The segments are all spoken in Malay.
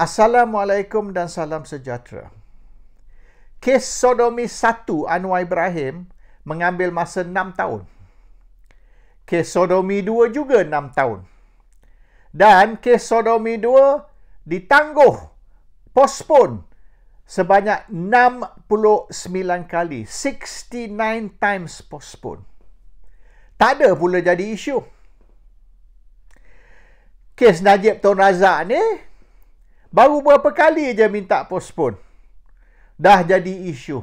Assalamualaikum dan salam sejahtera. Kes sodomi 1 Anwar Ibrahim mengambil masa 6 tahun. Kes sodomi 2 juga 6 tahun. Dan kes sodomi 2 ditangguh, postpone sebanyak 69 kali. 69 times postpone. Tak ada pula jadi isu. Kes Najib Tun Razak ni baru berapa kali je minta postpone. Dah jadi isu.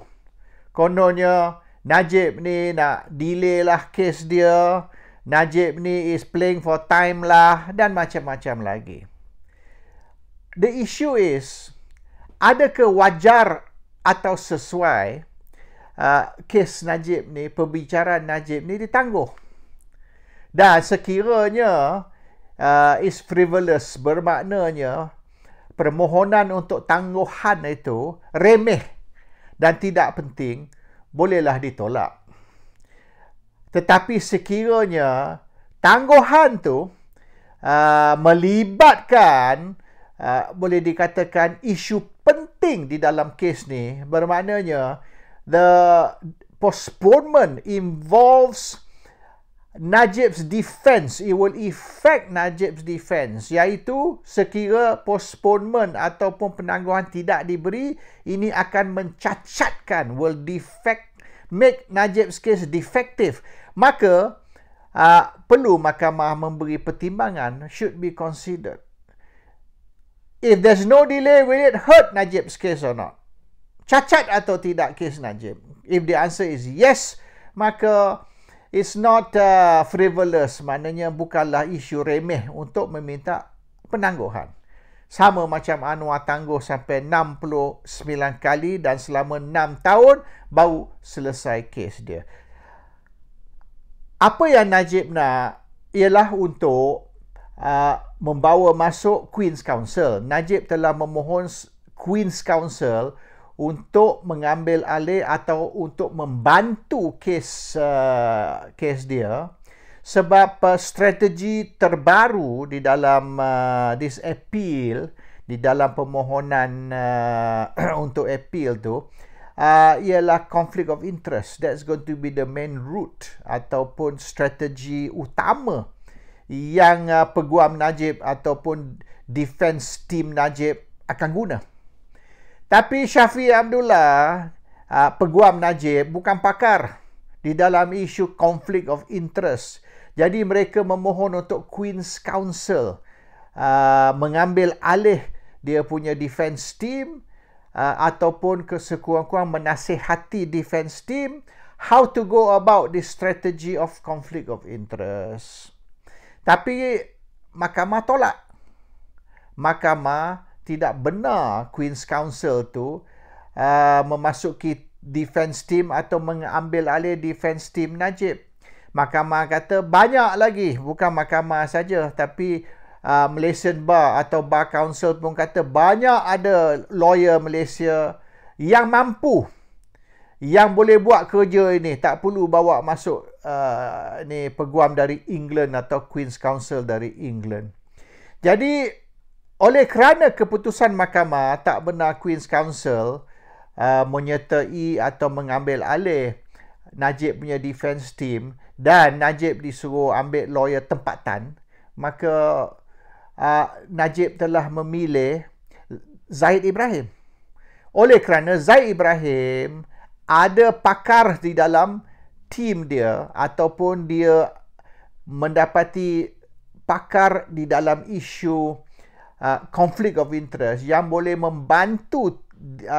Kononnya Najib ni nak delay lah kes dia. Najib ni is playing for time lah. Dan macam-macam lagi. The issue is, adakah wajar atau sesuai kes Najib ni, perbicaraan Najib ni ditangguh? Dan sekiranya is frivolous, bermaknanya permohonan untuk tangguhan itu remeh dan tidak penting, bolehlah ditolak. Tetapi sekiranya tangguhan tu melibatkan boleh dikatakan isu penting di dalam kes ni, bermaknanya the postponement involves Najib's defense, it will affect Najib's defense, iaitu sekira postponement ataupun penangguhan tidak diberi, ini akan mencacatkan, will defect, make Najib's case defective. Maka perlu mahkamah memberi pertimbangan, should be considered. If there's no delay, will it hurt Najib's case or not? Cacat atau tidak kes Najib? If the answer is yes, maka it's not frivolous, maknanya bukanlah isu remeh untuk meminta penangguhan. Sama macam Anwar tangguh sampai 69 kali dan selama 6 tahun baru selesai kes dia. Apa yang Najib nak ialah untuk membawa masuk Queen's Counsel. Najib telah memohon Queen's Counsel untuk mengambil alih atau untuk membantu kes dia, sebab strategi terbaru di dalam this appeal, di dalam permohonan untuk appeal tu ialah conflict of interest. That's going to be the main route ataupun strategi utama yang peguam Najib ataupun defense team Najib akan guna. Tapi Syafiee Abdullah, peguam Najib, bukan pakar di dalam isu conflict of interest. Jadi mereka memohon untuk Queen's Counsel mengambil alih dia punya defense team ataupun sekurang-kurang menasihati defense team how to go about this strategy of conflict of interest. Tapi mahkamah tolak. Mahkamah tidak benar Queen's Counsel tu memasuki defense team atau mengambil alih defense team Najib. Mahkamah kata banyak lagi, bukan mahkamah saja, tapi Malaysian Bar atau Bar Council pun kata banyak ada lawyer Malaysia yang mampu, yang boleh buat kerja ini, tak perlu bawa masuk ni peguam dari England atau Queen's Counsel dari England. Jadi oleh kerana keputusan mahkamah tak benar Queen's Counsel menyertai atau mengambil alih Najib punya defense team dan Najib disuruh ambil lawyer tempatan, maka Najib telah memilih Zahid Ibrahim. Oleh kerana Zahid Ibrahim ada pakar di dalam team dia ataupun dia mendapati pakar di dalam isu conflict of interest yang boleh membantu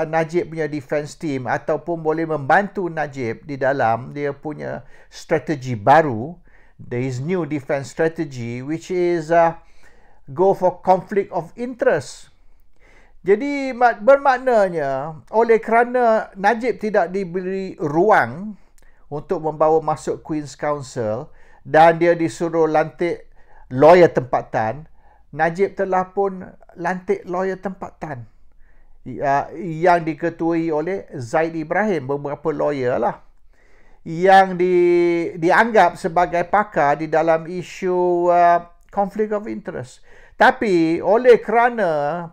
Najib punya defense team ataupun boleh membantu Najib di dalam dia punya strategi baru, his new defense strategy, which is go for conflict of interest. Jadi bermaknanya oleh kerana Najib tidak diberi ruang untuk membawa masuk Queen's Counsel dan dia disuruh lantik lawyer tempatan, Najib telah pun lantik lawyer tempatan yang diketuai oleh Zahid Ibrahim, beberapa lawyer lah yang dianggap sebagai pakar di dalam isu conflict of interest. Tapi oleh kerana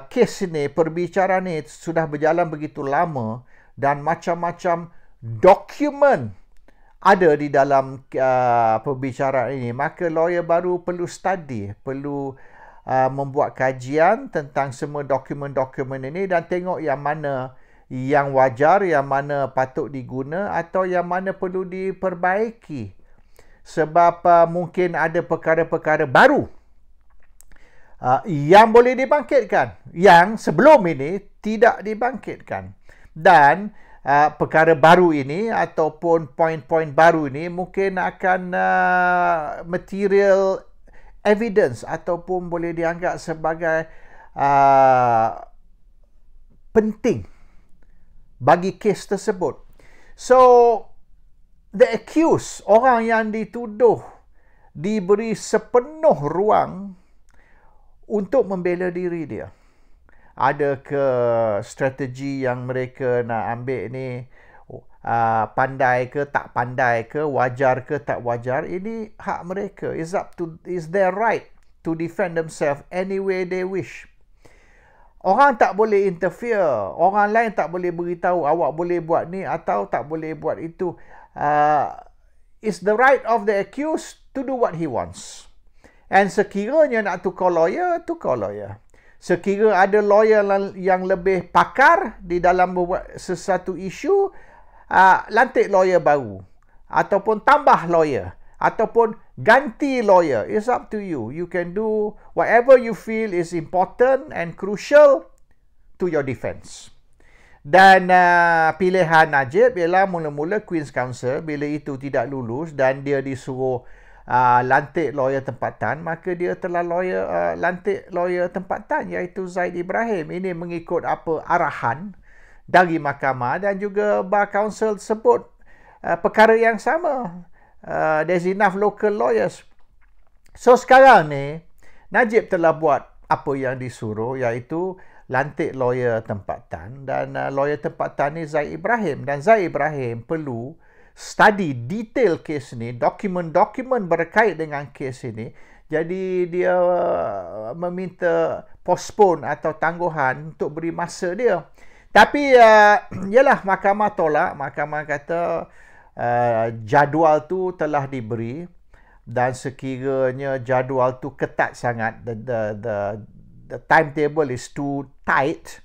kes ini, perbicaraan ini sudah berjalan begitu lama dan macam-macam dokumen ada di dalam perbicaraan ini, maka lawyer baru perlu study, perlu membuat kajian tentang semua dokumen-dokumen ini dan tengok yang mana yang wajar, yang mana patut diguna atau yang mana perlu diperbaiki. Sebab mungkin ada perkara-perkara baru yang boleh dibangkitkan, yang sebelum ini tidak dibangkitkan. Dan perkara baru ini ataupun poin-poin baru ini mungkin akan material evidence ataupun boleh dianggap sebagai penting bagi kes tersebut. So, the accused, orang yang dituduh, diberi sepenuh ruang untuk membela diri dia. Ada ke strategi yang mereka nak ambil ni, pandai ke tak pandai ke, wajar ke tak wajar, ini hak mereka. Is their right to defend themselves any way they wish. Orang tak boleh interfere, orang lain tak boleh beritahu awak boleh buat ni atau tak boleh buat itu. It's the right of the accused to do what he wants. And sekiranya nak tukar lawyer, tukar lawyer. Sekira ada lawyer yang lebih pakar di dalam membuat sesuatu isu, lantik lawyer baru. Ataupun tambah lawyer. Ataupun ganti lawyer. It's up to you. You can do whatever you feel is important and crucial to your defense. Dan pilihan Najib ialah mula-mula Queen's Counsel. Bila itu tidak lulus dan dia disuruh lantik lawyer tempatan, maka dia telah lantik lawyer tempatan iaitu Zaid Ibrahim. Ini mengikut apa arahan dari mahkamah dan juga bar council sebut perkara yang sama. There's enough local lawyers. So sekarang ni Najib telah buat apa yang disuruh, iaitu lantik lawyer tempatan, dan lawyer tempatan ni Zaid Ibrahim, dan Zaid Ibrahim perlu study detail kes ni, dokumen-dokumen berkait dengan kes ini. Jadi dia meminta postpone atau tangguhan untuk beri masa dia. Tapi yalah, mahkamah tolak. Mahkamah kata jadual tu telah diberi dan sekiranya jadual tu ketat sangat, the timetable is too tight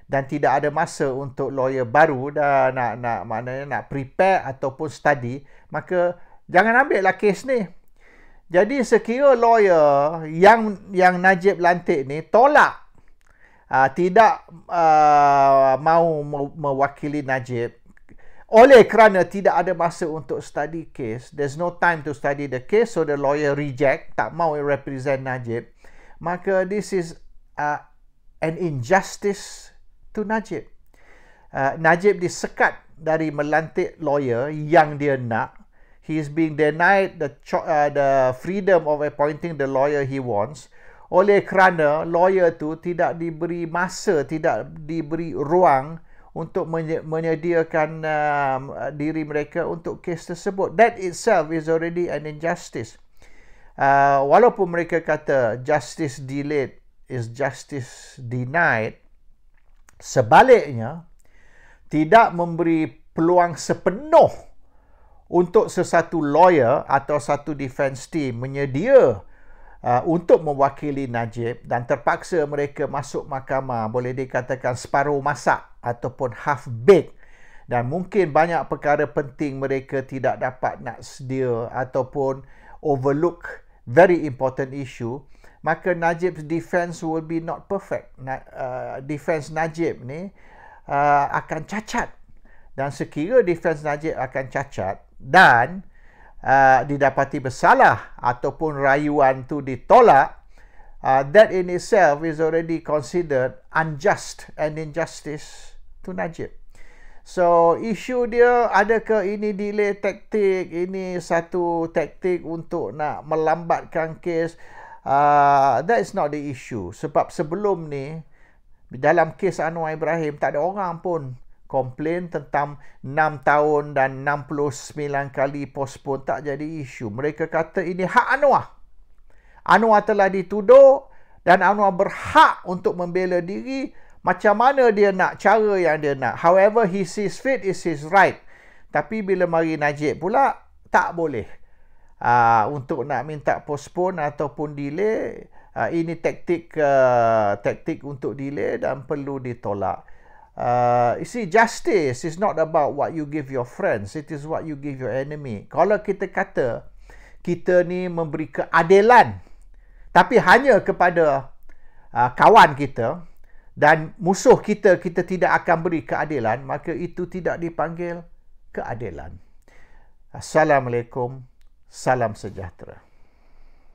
dan tidak ada masa untuk lawyer baru dah nak prepare ataupun study, maka jangan ambil lah kes ni. Jadi sekira lawyer yang Najib lantik ni tolak, tidak mau mewakili Najib oleh kerana tidak ada masa untuk study case, there's no time to study the case, so the lawyer reject, tak mau represent Najib, maka this is an injustice to Najib. Najib disekat dari melantik lawyer yang dia nak. He is being denied the freedom of appointing the lawyer he wants oleh kerana lawyer tu tidak diberi masa, tidak diberi ruang untuk menyediakan diri mereka untuk kes tersebut. That itself is already an injustice. Walaupun mereka kata justice delayed is justice denied, sebaliknya tidak memberi peluang sepenuh untuk sesuatu lawyer atau satu defense team menyedia untuk mewakili Najib, dan terpaksa mereka masuk mahkamah, boleh dikatakan separuh masak ataupun half baked, dan mungkin banyak perkara penting mereka tidak dapat nak sedia ataupun overlook very important issue, maka Najib's defense will be not perfect. Defense Najib ni akan cacat, dan sekira defense Najib akan cacat dan didapati bersalah ataupun rayuan tu ditolak, that in itself is already considered unjust and injustice to Najib. So isu dia, adakah ini delay taktik, ini satu taktik untuk nak melambatkan kes, that is not the issue. Sebab sebelum ni dalam kes Anwar Ibrahim tak ada orang pun komplain tentang 6 tahun dan 69 kali postpone, tak jadi isu. Mereka kata ini hak Anwar. Anwar telah dituduh Dan Anwar berhak untuk membela diri macam mana dia nak, cara yang dia nak. However he sees fit is his right. Tapi bila mari Najib pula, tak boleh. Untuk nak minta postpone ataupun delay, ini taktik untuk delay dan perlu ditolak. You see, justice is not about what you give your friends, it is what you give your enemy. Kalau kita kata kita ni memberi keadilan tapi hanya kepada kawan kita dan musuh kita tidak akan beri keadilan, maka itu tidak dipanggil keadilan. Assalamualaikum, salam sejahtera.